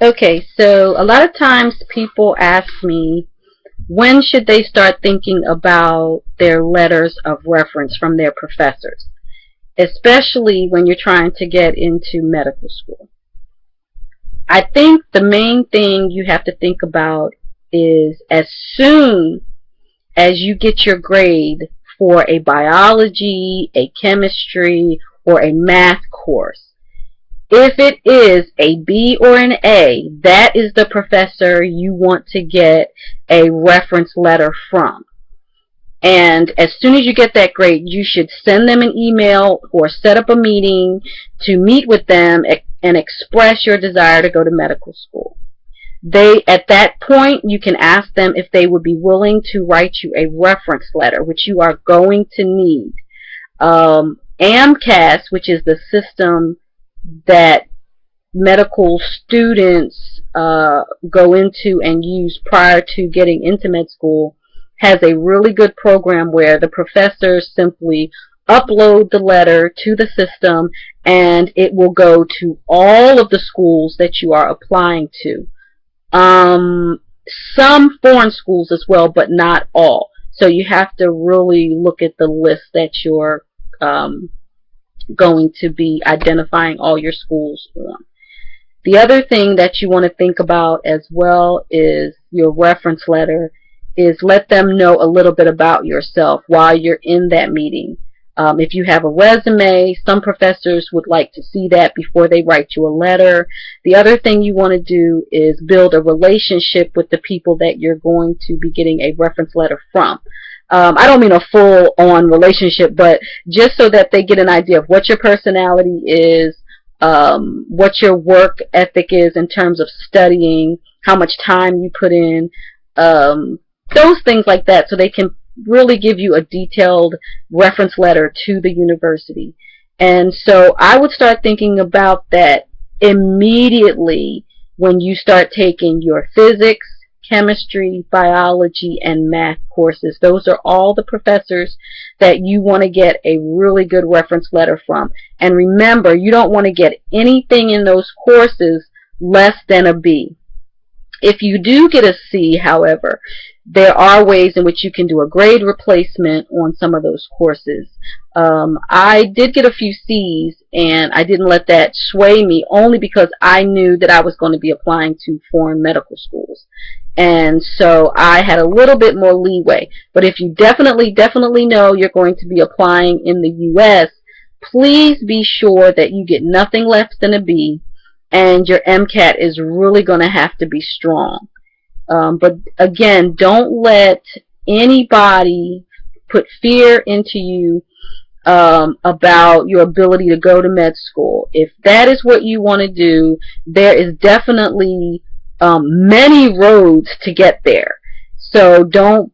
Okay, so a lot of times people ask me, when should they start thinking about their letters of reference from their professors, especially when you're trying to get into medical school. I think the main thing you have to think about is as soon as you get your grade for a biology, a chemistry, or a math course, if it is a B or an A, that is the professor you want to get a reference letter from. And as soon as you get that grade, you should send them an email or set up a meeting to meet with them and express your desire to go to medical school. At that point, you can ask them if they would be willing to write you a reference letter, which you are going to need. AMCAS, which is the system that medical students go into and use prior to getting into med school, has a really good program where the professors simply upload the letter to the system and it will go to all of the schools that you are applying to. Some foreign schools as well, but not all. So you have to really look at the list that you're going to be identifying all your schools on. The other thing that you want to think about as well is your reference letter is let them know a little bit about yourself while you're in that meeting. If you have a resume, some professors would like to see that before they write you a letter. The other thing you want to do is build a relationship with the people that you're going to be getting a reference letter from. I don't mean a full-on relationship, but just so that they get an idea of what your personality is, what your work ethic is in terms of studying, how much time you put in, those things like that, so they can really give you a detailed reference letter to the university. And so I would start thinking about that immediately when you start taking your physics, chemistry, biology, and math courses. Those are all the professors that you want to get a really good reference letter from. And remember, you don't want to get anything in those courses less than a B. If you do get a C, however, there are ways in which you can do a grade replacement on some of those courses. I did get a few C's, and I didn't let that sway me, only because I knew that I was going to be applying to foreign medical schools. And so I had a little bit more leeway. But if you definitely know you're going to be applying in the U.S., please be sure that you get nothing less than a B, and your MCAT is really going to have to be strong. But again, don't let anybody put fear into you about your ability to go to med school. If that is what you want to do, there is definitely many roads to get there. So don't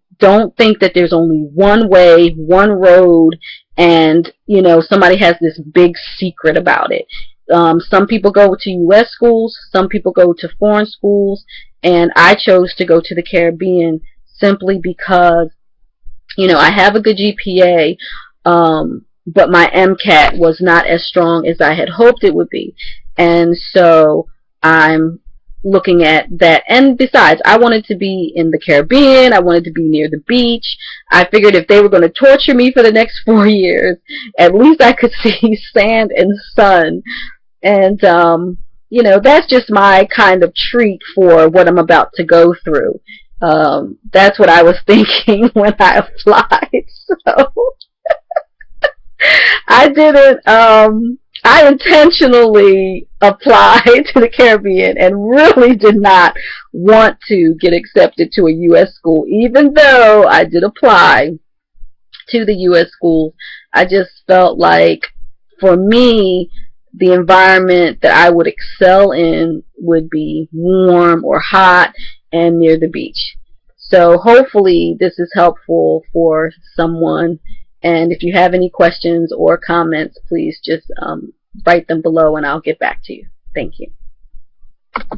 think that there's only one way, one road, and somebody has this big secret about it. Some people go to U.S. schools, some people go to foreign schools, and I chose to go to the Caribbean simply because, I have a good GPA, but my MCAT was not as strong as I had hoped it would be. And so I'm looking at that. And besides, I wanted to be in the Caribbean. I wanted to be near the beach. I figured if they were going to torture me for the next 4 years, at least I could see sand and sun. And, that's just my kind of treat for what I'm about to go through. That's what I was thinking when I applied. So I didn't, I intentionally applied to the Caribbean and really did not want to get accepted to a U.S. school, even though I did apply to the U.S. schools. I just felt like, for me, the environment that I would excel in would be warm or hot and near the beach. So hopefully this is helpful for someone. And if you have any questions or comments, please just write them below and I'll get back to you. Thank you.